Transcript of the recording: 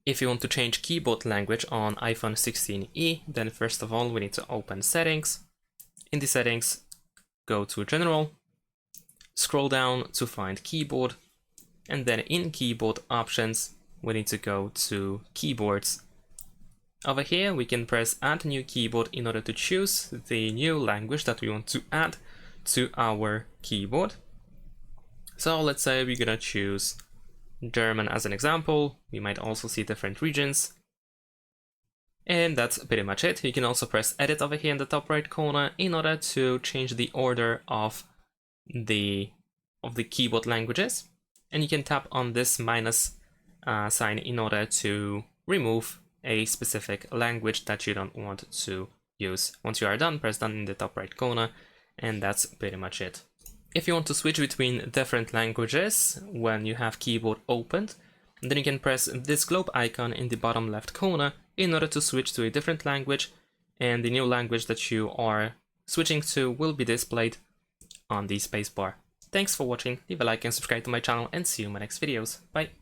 If you want to change keyboard language on iPhone 16e, then first of all we need to open Settings. In the Settings, go to General, scroll down to find Keyboard, and then in Keyboard Options we need to go to Keyboards. Over here we can press Add New Keyboard in order to choose the new language that we want to add to our keyboard. So let's say we're gonna choose German as an example. We might also see different regions. And that's pretty much it. You can also press Edit over here in the top right corner in order to change the order of the keyboard languages. And you can tap on this minus sign in order to remove a specific language that you don't want to use. Once you are done, press done in the top right corner, and that's pretty much it. If you want to switch between different languages when you have keyboard opened, then you can press this globe icon in the bottom left corner in order to switch to a different language, and the new language that you are switching to will be displayed on the spacebar. Thanks for watching, leave a like and subscribe to my channel, and see you in my next videos. Bye!